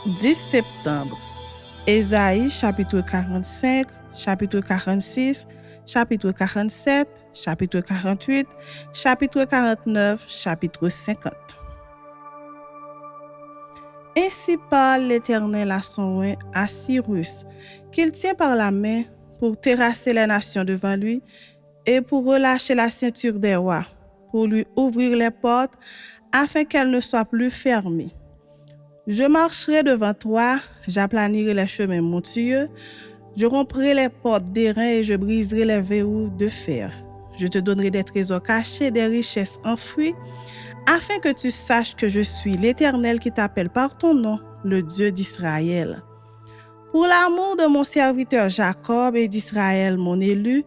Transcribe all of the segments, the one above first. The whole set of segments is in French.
10 septembre. Ésaïe, chapitre 45, chapitre 46, chapitre 47, chapitre 48, chapitre 49, chapitre 50. Ainsi parle l'Éternel à son roi, à Cyrus, qu'il tient par la main pour terrasser les nations devant lui et pour relâcher la ceinture des rois, pour lui ouvrir les portes afin qu'elles ne soient plus fermées. Je marcherai devant toi, j'aplanirai les chemins montueux, je romprai les portes d'airain et je briserai les verrous de fer. Je te donnerai des trésors cachés, des richesses enfouies, afin que tu saches que je suis l'Éternel qui t'appelle par ton nom, le Dieu d'Israël. Pour l'amour de mon serviteur Jacob et d'Israël, mon élu,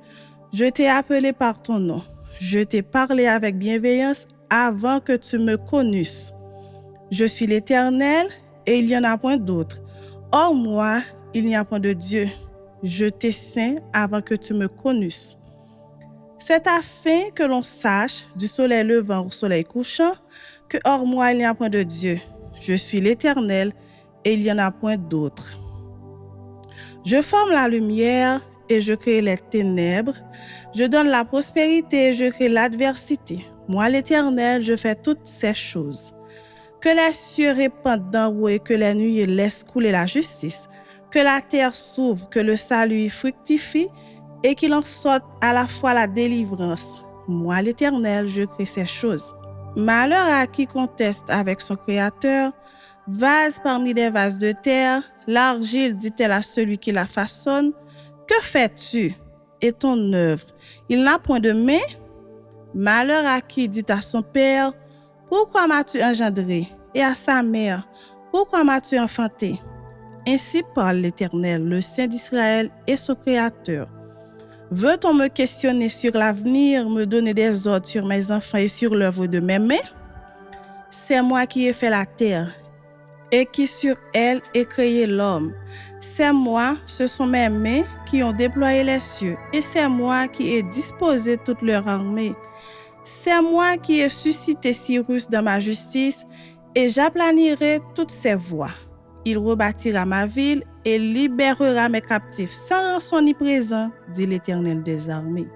je t'ai appelé par ton nom. Je t'ai parlé avec bienveillance avant que tu me connusses. Je suis l'Éternel et il n'y en a point d'autre. Hors moi, il n'y a point de Dieu. Je t'ai saint avant que tu me connusses. C'est afin que l'on sache, du soleil levant au soleil couchant, que hors moi, il n'y a point de Dieu. Je suis l'Éternel et il n'y en a point d'autre. Je forme la lumière et je crée les ténèbres. Je donne la prospérité et je crée l'adversité. Moi, l'Éternel, je fais toutes ces choses. Que les cieux répandent d'en haut et que les nuées laissent couler la justice. Que la terre s'ouvre, que le salut y fructifie et qu'il en sorte à la fois la délivrance. Moi, l'Éternel, je crée ces choses. Malheur à qui conteste avec son Créateur, vase parmi des vases de terre, l'argile dit-elle à celui qui la façonne, « Que fais-tu? Et ton œuvre, il n'a point de main? » Malheur à qui dit à son père, « Pourquoi m'as-tu engendré? » Et à sa mère, « Pourquoi m'as-tu enfanté? » Ainsi parle l'Éternel, le Saint d'Israël et son Créateur. Veut-on me questionner sur l'avenir, me donner des ordres sur mes enfants et sur l'œuvre de mes mains? C'est moi qui ai fait la terre et qui sur elle ai créé l'homme. C'est moi, ce sont mes mains qui ont déployé les cieux et c'est moi qui ai disposé toute leur armée. C'est moi qui ai suscité Cyrus dans ma justice et j'aplanirai toutes ses voies. Il rebâtira ma ville et libérera mes captifs sans rançon ni présent, dit l'Éternel des armées.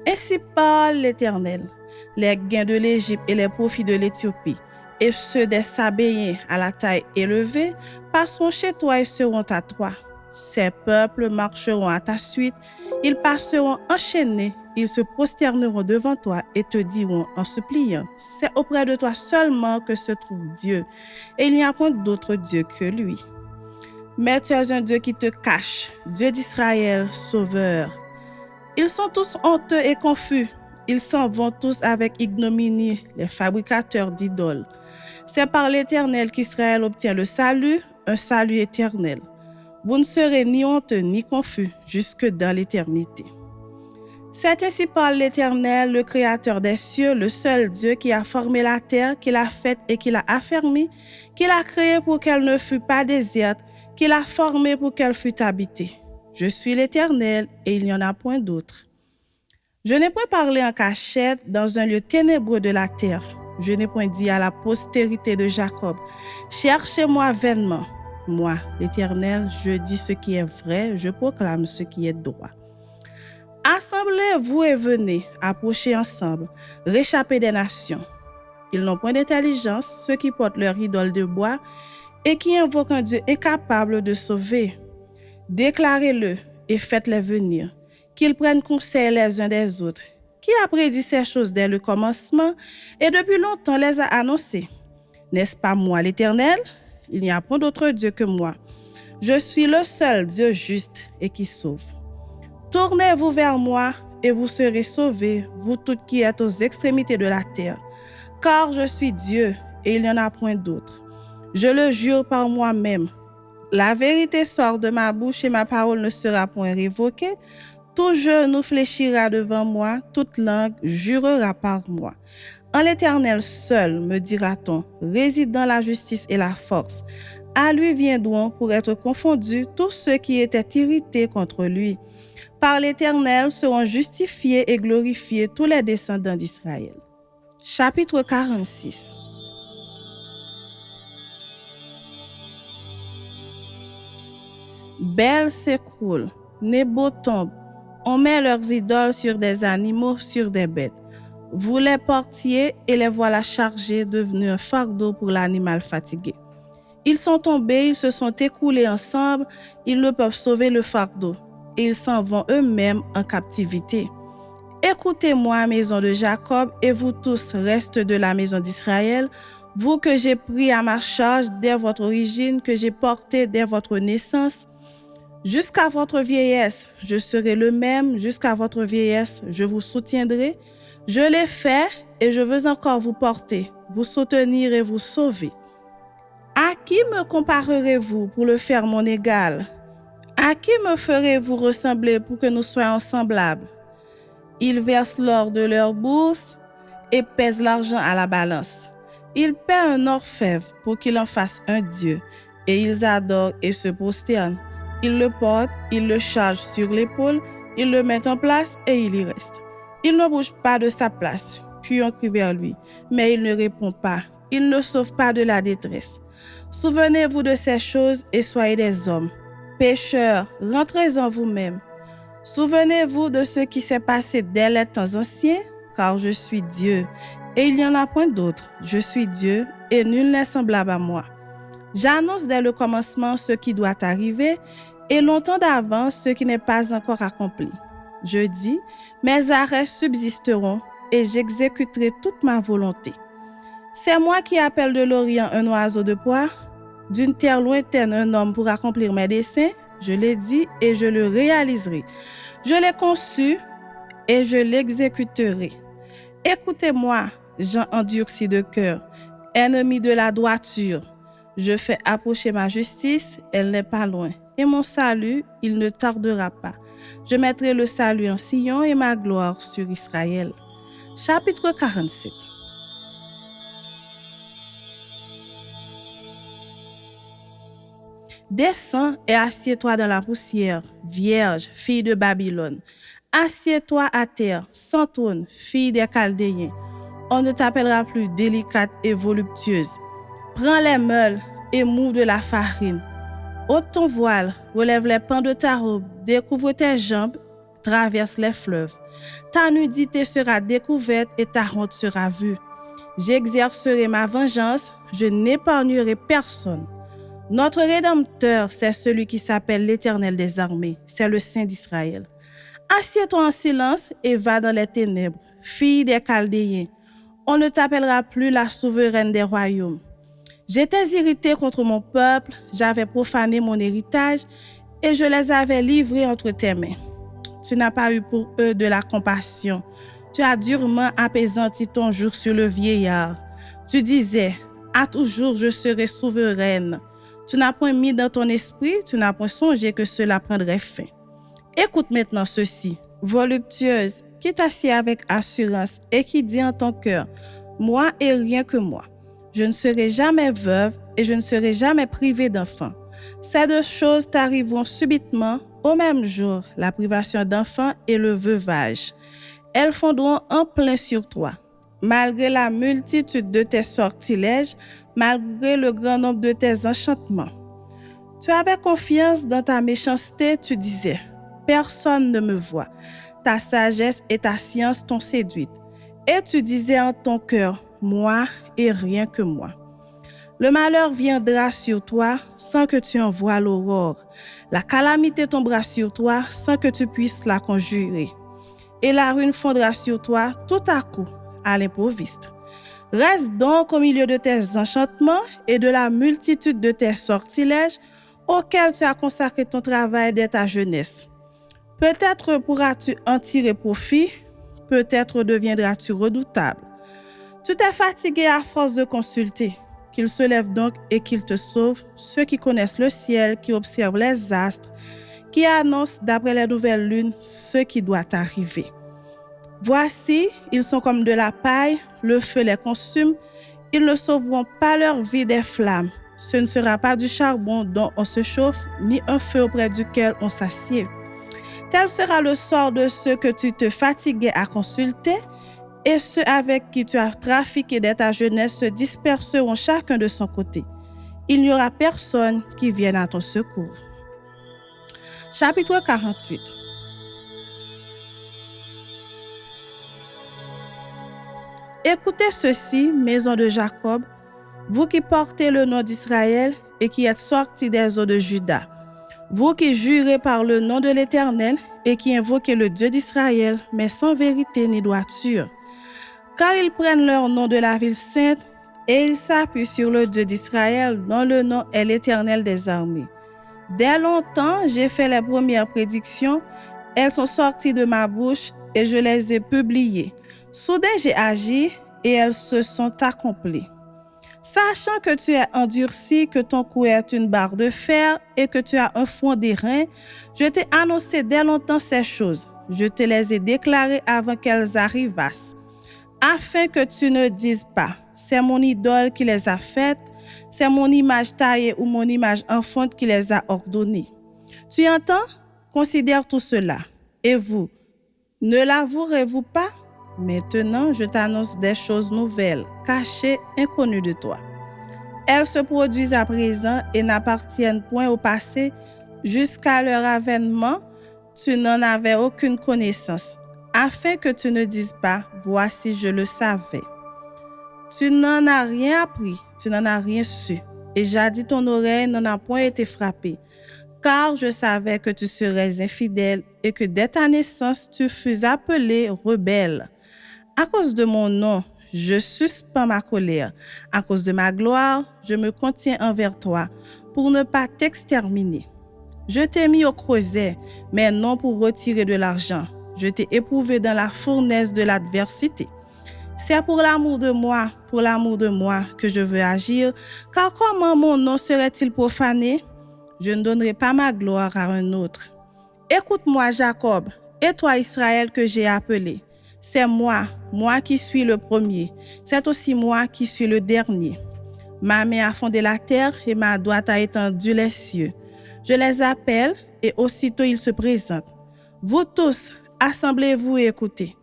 Ainsi parle l'Éternel, les gains de l'Égypte et les profits de l'Éthiopie, et ceux des Sabéens à la taille élevée, passeront chez toi et seront à toi. Ces peuples marcheront à ta suite, ils passeront enchaînés, ils se prosterneront devant toi et te diront en suppliant, c'est auprès de toi seulement que se trouve Dieu, et il n'y a point d'autre Dieu que lui. Mais tu es un Dieu qui te cache, Dieu d'Israël, Sauveur. Ils sont tous honteux et confus, ils s'en vont tous avec ignominie, les fabricateurs d'idoles. C'est par l'Éternel qu'Israël obtient le salut, un salut éternel. Vous ne serez ni honteux ni confus jusque dans l'éternité. C'est ainsi parle l'Éternel, le Créateur des cieux, le seul Dieu qui a formé la terre, qui l'a faite et qui l'a affermie, qui l'a créée pour qu'elle ne fût pas déserte, qui l'a formée pour qu'elle fût habitée. Je suis l'Éternel et il n'y en a point d'autre. Je n'ai point parlé en cachette dans un lieu ténébreux de la terre. Je n'ai point dit à la postérité de Jacob, cherchez-moi vainement. Moi, l'Éternel, je dis ce qui est vrai, je proclame ce qui est droit. Assemblez-vous et venez, approchez ensemble, réchappez des nations. Ils n'ont point d'intelligence, ceux qui portent leur idole de bois et qui invoquent un Dieu incapable de sauver. Déclarez-le et faites-les venir, qu'ils prennent conseil les uns des autres. Qui a prédit ces choses dès le commencement et depuis longtemps les a annoncées? N'est-ce pas moi l'Éternel? Il n'y a point d'autre Dieu que moi. Je suis le seul Dieu juste et qui sauve. Tournez-vous vers moi et vous serez sauvés, vous toutes qui êtes aux extrémités de la terre. Car je suis Dieu et il n'y en a point d'autre. Je le jure par moi-même. La vérité sort de ma bouche et ma parole ne sera point révoquée. Tout genou fléchira devant moi, toute langue jurera par moi. En l'Éternel seul, me dira-t-on, réside dans la justice et la force. À lui viendront pour être confondus tous ceux qui étaient irrités contre lui. Par l'Éternel seront justifiés et glorifiés tous les descendants d'Israël. Chapitre 46. Bel s'écroule, Nebo tombe. On met leurs idoles sur des animaux, sur des bêtes. Vous les portiez et les voilà chargés, devenus un fardeau pour l'animal fatigué. Ils sont tombés, ils se sont écoulés ensemble, ils ne peuvent sauver le fardeau, et ils s'en vont eux-mêmes en captivité. Écoutez-moi, maison de Jacob, et vous tous, restes de la maison d'Israël, vous que j'ai pris à ma charge dès votre origine, que j'ai porté dès votre naissance. Jusqu'à votre vieillesse, je serai le même, jusqu'à votre vieillesse, je vous soutiendrai. Je l'ai fait et je veux encore vous porter, vous soutenir et vous sauver. À qui me comparerez-vous pour le faire mon égal? À qui me ferez-vous ressembler pour que nous soyons semblables? Ils versent l'or de leur bourse et pèsent l'argent à la balance. Ils paient un orfèvre pour qu'il en fasse un dieu, et ils adorent et se prosternent. Ils le portent, ils le chargent sur l'épaule, ils le mettent en place et il y reste. Il ne bouge pas de sa place, puis on crie vers lui, mais il ne répond pas, il ne sauve pas de la détresse. Souvenez-vous de ces choses et soyez des hommes. Pécheurs, rentrez en vous-même. Souvenez-vous de ce qui s'est passé dès les temps anciens, car je suis Dieu, et il n'y en a point d'autre. Je suis Dieu, et nul n'est semblable à moi. J'annonce dès le commencement ce qui doit arriver, et longtemps d'avance ce qui n'est pas encore accompli. Je dis, mes arrêts subsisteront, et j'exécuterai toute ma volonté. C'est moi qui appelle de l'Orient un oiseau de proie, d'une terre lointaine un homme pour accomplir mes desseins. Je l'ai dit et je le réaliserai. Je l'ai conçu et je l'exécuterai. Écoutez-moi, gens endurcis de cœur, ennemis de la droiture. Je fais approcher ma justice, elle n'est pas loin. Et mon salut, il ne tardera pas. Je mettrai le salut en Sion et ma gloire sur Israël. Chapitre 47. Descends et assieds-toi dans la poussière, vierge, fille de Babylone. Assieds-toi à terre, sans trône, fille des Chaldéens. On ne t'appellera plus délicate et voluptueuse. Prends les meules et mous de la farine. Ôte ton voile, relève les pans de ta robe, découvre tes jambes, traverse les fleuves. Ta nudité sera découverte et ta honte sera vue. J'exercerai ma vengeance, je n'épargnerai personne. Notre Rédempteur, c'est celui qui s'appelle l'Éternel des armées, c'est le Saint d'Israël. Assieds-toi en silence et va dans les ténèbres, fille des Chaldéens. On ne t'appellera plus la souveraine des royaumes. J'étais irrité contre mon peuple, j'avais profané mon héritage et je les avais livrés entre tes mains. Tu n'as pas eu pour eux de la compassion. Tu as durement apaisanti ton joug sur le vieillard. Tu disais, à toujours je serai souveraine. Tu n'as point mis dans ton esprit, tu n'as point songé que cela prendrait fin. Écoute maintenant ceci, voluptueuse, qui t'assied avec assurance et qui dit en ton cœur, moi et rien que moi. Je ne serai jamais veuve et je ne serai jamais privée d'enfants. Ces deux choses t'arriveront subitement, au même jour, la privation d'enfants et le veuvage. Elles fondront en plein sur toi. Malgré la multitude de tes sortilèges, malgré le grand nombre de tes enchantements. Tu avais confiance dans ta méchanceté, tu disais, personne ne me voit. Ta sagesse et ta science t'ont séduite. Et tu disais en ton cœur, moi et rien que moi. Le malheur viendra sur toi sans que tu en voies l'aurore. La calamité tombera sur toi sans que tu puisses la conjurer. Et la ruine fondra sur toi tout à coup, à l'improviste. Reste donc au milieu de tes enchantements et de la multitude de tes sortilèges auxquels tu as consacré ton travail dès ta jeunesse. Peut-être pourras-tu en tirer profit, peut-être deviendras-tu redoutable. Tu t'es fatigué à force de consulter. Qu'il se lève donc et qu'il te sauve, ceux qui connaissent le ciel, qui observent les astres, qui annoncent d'après les nouvelles lunes ce qui doit arriver. Voici, ils sont comme de la paille, le feu les consume, ils ne sauveront pas leur vie des flammes. Ce ne sera pas du charbon dont on se chauffe, ni un feu auprès duquel on s'assied. Tel sera le sort de ceux que tu te fatiguais à consulter, et ceux avec qui tu as trafiqué dès ta jeunesse se disperseront chacun de son côté. Il n'y aura personne qui vienne à ton secours. Chapitre 48. Écoutez ceci, maison de Jacob, vous qui portez le nom d'Israël et qui êtes sortis des eaux de Juda, vous qui jurez par le nom de l'Éternel et qui invoquez le Dieu d'Israël, mais sans vérité ni droiture. Car ils prennent leur nom de la ville sainte et ils s'appuient sur le Dieu d'Israël, dont le nom est l'Éternel des armées. Dès longtemps, j'ai fait les premières prédictions, elles sont sorties de ma bouche et je les ai publiées. Soudain, j'ai agi et elles se sont accomplies. Sachant que tu es endurci, que ton cou est une barre de fer et que tu as un front d'airain, je t'ai annoncé dès longtemps ces choses. Je te les ai déclarées avant qu'elles arrivassent, afin que tu ne dises pas, c'est mon idole qui les a faites, c'est mon image taillée ou mon image enfante qui les a ordonnées. Tu entends? Considère tout cela. Et vous, ne l'avouerez-vous pas? Maintenant, je t'annonce des choses nouvelles, cachées, inconnues de toi. Elles se produisent à présent et n'appartiennent point au passé. Jusqu'à leur avènement, tu n'en avais aucune connaissance, afin que tu ne dises pas, voici, je le savais. Tu n'en as rien appris, tu n'en as rien su, et jadis ton oreille n'en a point été frappée, car je savais que tu serais infidèle et que dès ta naissance, tu fus appelé rebelle. À cause de mon nom, je suspends ma colère. À cause de ma gloire, je me contiens envers toi pour ne pas t'exterminer. Je t'ai mis au creuset, mais non pour retirer de l'argent. Je t'ai éprouvé dans la fournaise de l'adversité. C'est pour l'amour de moi que je veux agir, car comment mon nom serait-il profané? Je ne donnerai pas ma gloire à un autre. Écoute-moi, Jacob, et toi, Israël, que j'ai appelé. C'est moi qui suis le premier. C'est aussi moi qui suis le dernier. Ma main a fondé la terre et ma droite a étendu les cieux. Je les appelle et aussitôt ils se présentent. Vous tous, assemblez-vous et écoutez.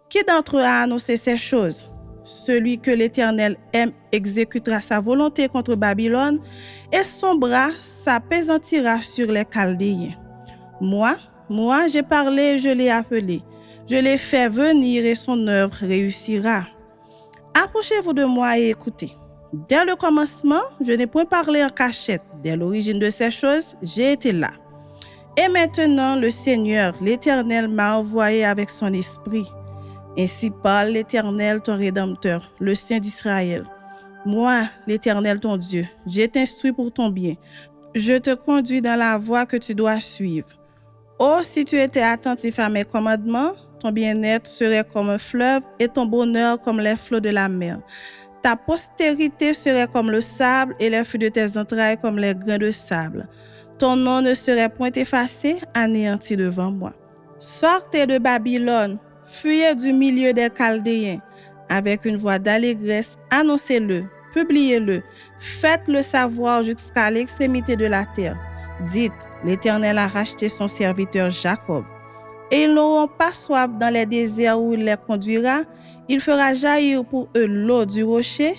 Qui d'entre eux a annoncé ces choses? Celui que l'Éternel aime exécutera sa volonté contre Babylone et son bras s'appesantira sur les Chaldéens. Moi, j'ai parlé et je l'ai appelé. Je l'ai fait venir et son œuvre réussira. Approchez-vous de moi et écoutez. Dès le commencement, je n'ai point parlé en cachette. Dès l'origine de ces choses, j'ai été là. Et maintenant, le Seigneur, l'Éternel, m'a envoyé avec son esprit. Ainsi parle l'Éternel, ton Rédempteur, le Saint d'Israël. Moi, l'Éternel, ton Dieu, j'ai t'instruit pour ton bien. Je te conduis dans la voie que tu dois suivre. Oh, si tu étais attentif à mes commandements, ton bien-être serait comme un fleuve et ton bonheur comme les flots de la mer. Ta postérité serait comme le sable et les fruits de tes entrailles comme les grains de sable. Ton nom ne serait point effacé, anéanti devant moi. Sortez de Babylone, fuyez du milieu des Chaldéens. Avec une voix d'allégresse, annoncez-le, publiez-le, faites-le savoir jusqu'à l'extrémité de la terre. Dites, l'Éternel a racheté son serviteur Jacob. Et ils n'auront pas soif dans les déserts où il les conduira. Il fera jaillir pour eux l'eau du rocher.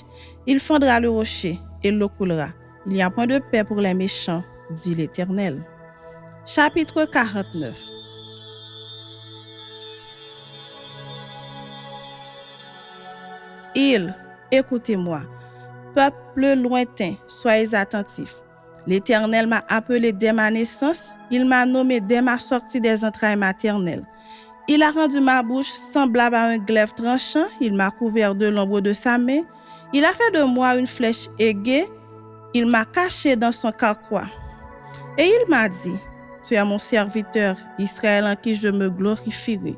Il fendra le rocher et l'eau coulera. Il n'y a point de paix pour les méchants, dit l'Éternel. Chapitre 49. Écoutez-moi, peuple lointain, soyez attentifs. L'Éternel m'a appelé dès ma naissance, il m'a nommé dès ma sortie des entrailles maternelles. Il a rendu ma bouche semblable à un glaive tranchant, il m'a couvert de l'ombre de sa main, il a fait de moi une flèche aiguë, il m'a caché dans son carquois. Et il m'a dit, tu es mon serviteur, Israël en qui je me glorifierai.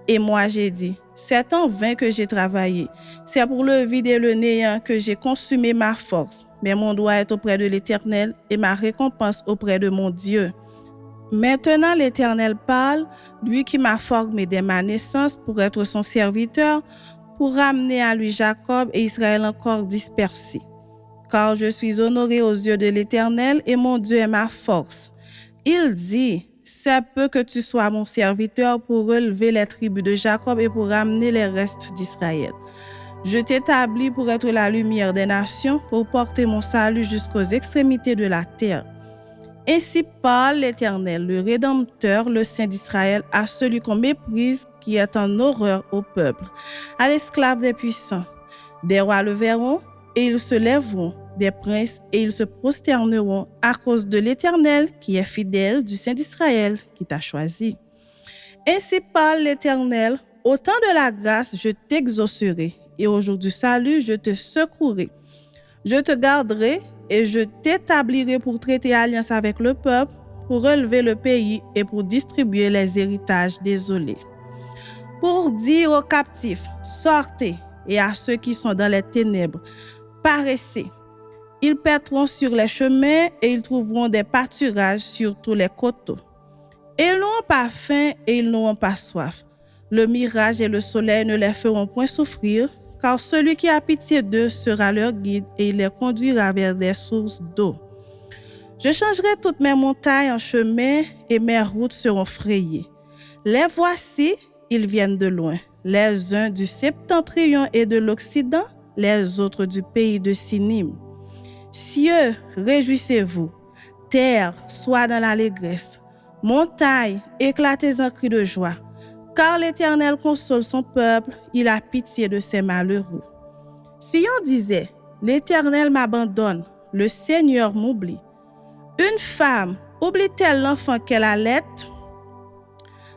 Et moi j'ai dit, c'est en vain que j'ai travaillé, c'est pour le vide et le néant que j'ai consumé ma force. Mais mon doigt est auprès de l'Éternel et ma récompense auprès de mon Dieu. Maintenant l'Éternel parle, lui qui m'a formé dès ma naissance pour être son serviteur, pour ramener à lui Jacob et Israël encore dispersés. Car je suis honoré aux yeux de l'Éternel et mon Dieu est ma force. Il dit, c'est peu que tu sois mon serviteur pour relever les tribus de Jacob et pour ramener les restes d'Israël. Je t'établis pour être la lumière des nations, pour porter mon salut jusqu'aux extrémités de la terre. Ainsi parle l'Éternel, le Rédempteur, le Saint d'Israël, à celui qu'on méprise, qui est en horreur au peuple, à l'esclave des puissants. Des rois le verront, et ils se lèveront, des princes, et ils se prosterneront à cause de l'Éternel, qui est fidèle, du Saint d'Israël, qui t'a choisi. Ainsi parle l'Éternel, au temps de la grâce, je t'exaucerai, et au jour du salut, je te secouerai. Je te garderai et je t'établirai pour traiter alliance avec le peuple, pour relever le pays et pour distribuer les héritages désolés. Pour dire aux captifs, sortez, et à ceux qui sont dans les ténèbres, paraissez. Ils paîtront sur les chemins et ils trouveront des pâturages sur tous les coteaux. Ils n'auront pas faim et ils n'auront pas soif. Le mirage et le soleil ne les feront point souffrir, car celui qui a pitié d'eux sera leur guide et il les conduira vers des sources d'eau. Je changerai toutes mes montagnes en chemin et mes routes seront frayées. Les voici, ils viennent de loin, les uns du septentrion et de l'Occident, les autres du pays de Sinim. Cieux, réjouissez-vous, terre, sois dans l'allégresse, montagne, éclatez en cris de joie. Car l'Éternel console son peuple, il a pitié de ses malheureux. Si on disait, l'Éternel m'abandonne, le Seigneur m'oublie. Une femme oublie-t-elle l'enfant qu'elle allait?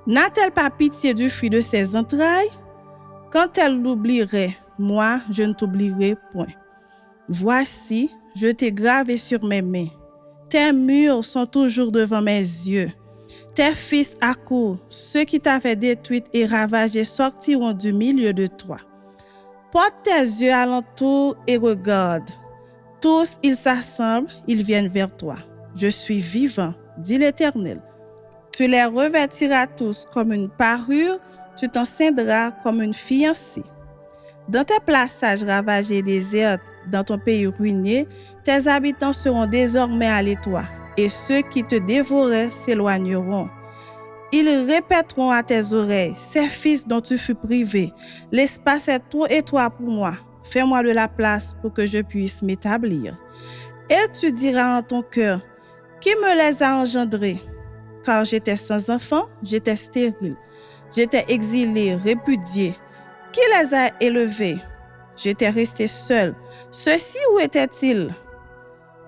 N'a-t-elle pas pitié du fruit de ses entrailles? Quand elle l'oublierait, moi, je ne t'oublierai point. Voici, je t'ai gravé sur mes mains. Tes murs sont toujours devant mes yeux. Tes fils accourent, ceux qui t'avaient détruite et ravagée sortiront du milieu de toi. Porte tes yeux alentour et regarde. Tous, ils s'assemblent, ils viennent vers toi. Je suis vivant, dit l'Éternel. Tu les revêtiras tous comme une parure, tu t'en ceindras comme une fiancée. Dans tes plaçages ravagés et déserts, dans ton pays ruiné, tes habitants seront désormais allés toi. Et ceux qui te dévoraient s'éloigneront. Ils répéteront à tes oreilles, ces fils dont tu fus privé, l'espace est trop étroit pour moi, fais-moi de la place pour que je puisse m'établir. Et tu diras en ton cœur, qui me les a engendrés? Car j'étais sans enfant, j'étais stérile, j'étais exilé, répudié. Qui les a élevés? J'étais resté seul. Ceux-ci où étaient-ils?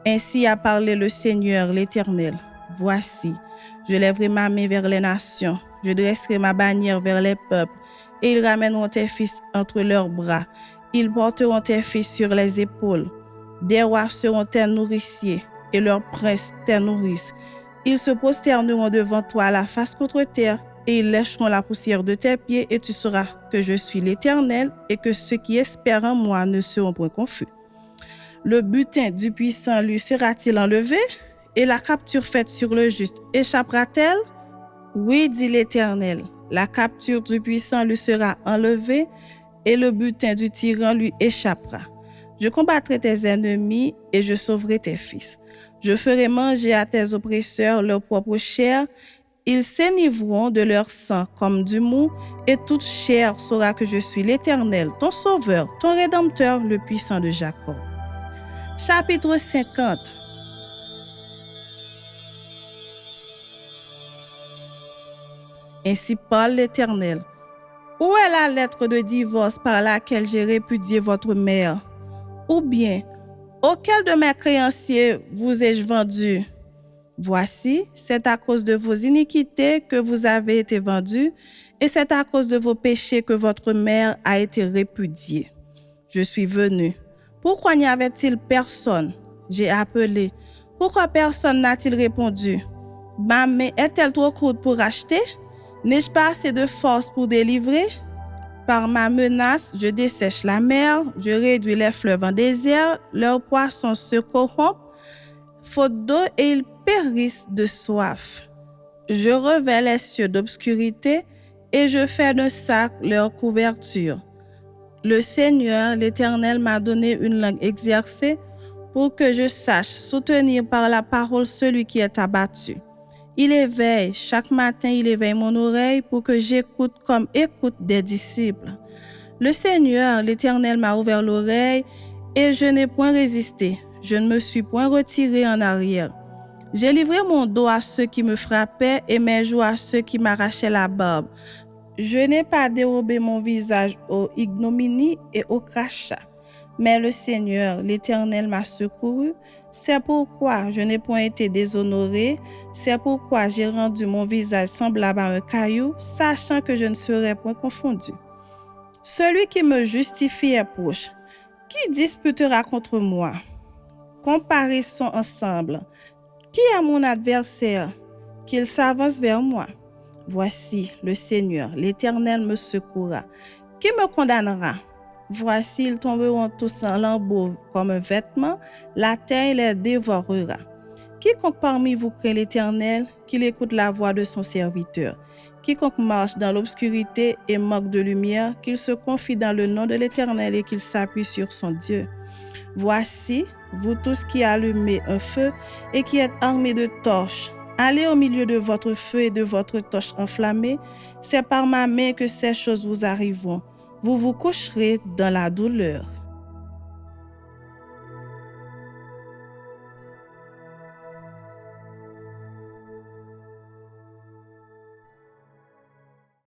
Ainsi a parlé le Seigneur, l'Éternel. Voici, je lèverai ma main vers les nations, je dresserai ma bannière vers les peuples, et ils ramèneront tes fils entre leurs bras. Ils porteront tes fils sur les épaules. Des rois seront tes nourriciers, et leurs princes tes nourrices. Ils se prosterneront devant toi à la face contre terre, et ils lécheront la poussière de tes pieds, et tu sauras que je suis l'Éternel, et que ceux qui espèrent en moi ne seront point confus. Le butin du puissant lui sera-t-il enlevé? Et la capture faite sur le juste échappera-t-elle? Oui, dit l'Éternel, la capture du puissant lui sera enlevée et le butin du tyran lui échappera. Je combattrai tes ennemis et je sauverai tes fils. Je ferai manger à tes oppresseurs leur propre chair. Ils s'enivreront de leur sang comme du mou et toute chair saura que je suis l'Éternel, ton sauveur, ton rédempteur, le puissant de Jacob. Chapitre 50. Ainsi parle l'Éternel. Où est la lettre de divorce par laquelle j'ai répudié votre mère? Ou bien, auquel de mes créanciers vous ai-je vendu? Voici, c'est à cause de vos iniquités que vous avez été vendus, et c'est à cause de vos péchés que votre mère a été répudiée. Je suis venu. Pourquoi n'y avait-il personne? J'ai appelé. Pourquoi personne n'a-t-il répondu? Ma main est-elle trop courte pour acheter? N'ai-je pas assez de force pour délivrer? Par ma menace, je dessèche la mer, je réduis les fleuves en désert, leurs poissons se corrompent, faute d'eau et ils périssent de soif. Je revêts les cieux d'obscurité et je fais d'un sac leur couverture. Le Seigneur, l'Éternel, m'a donné une langue exercée pour que je sache soutenir par la parole celui qui est abattu. Il éveille, chaque matin il éveille mon oreille pour que j'écoute comme écoute des disciples. Le Seigneur, l'Éternel, m'a ouvert l'oreille et je n'ai point résisté. Je ne me suis point retiré en arrière. J'ai livré mon dos à ceux qui me frappaient et mes joues à ceux qui m'arrachaient la barbe. Je n'ai pas dérobé mon visage aux ignominies et aux crachats. Mais le Seigneur, l'Éternel, m'a secouru. C'est pourquoi je n'ai point été déshonoré. C'est pourquoi j'ai rendu mon visage semblable à un caillou, sachant que je ne serai point confondu. Celui qui me justifie est proche. Qui disputera contre moi? Comparaissons ensemble. Qui est mon adversaire? Qu'il s'avance vers moi. Voici, le Seigneur, l'Éternel me secourra. Qui me condamnera? Voici, ils tomberont tous en lambeaux comme un vêtement, la terre les dévorera. Quiconque parmi vous craint l'Éternel, qu'il écoute la voix de son serviteur. Quiconque marche dans l'obscurité et manque de lumière, qu'il se confie dans le nom de l'Éternel et qu'il s'appuie sur son Dieu. Voici, vous tous qui allumez un feu et qui êtes armés de torches, allez au milieu de votre feu et de votre torche enflammée. C'est par ma main que ces choses vous arriveront. Vous vous coucherez dans la douleur.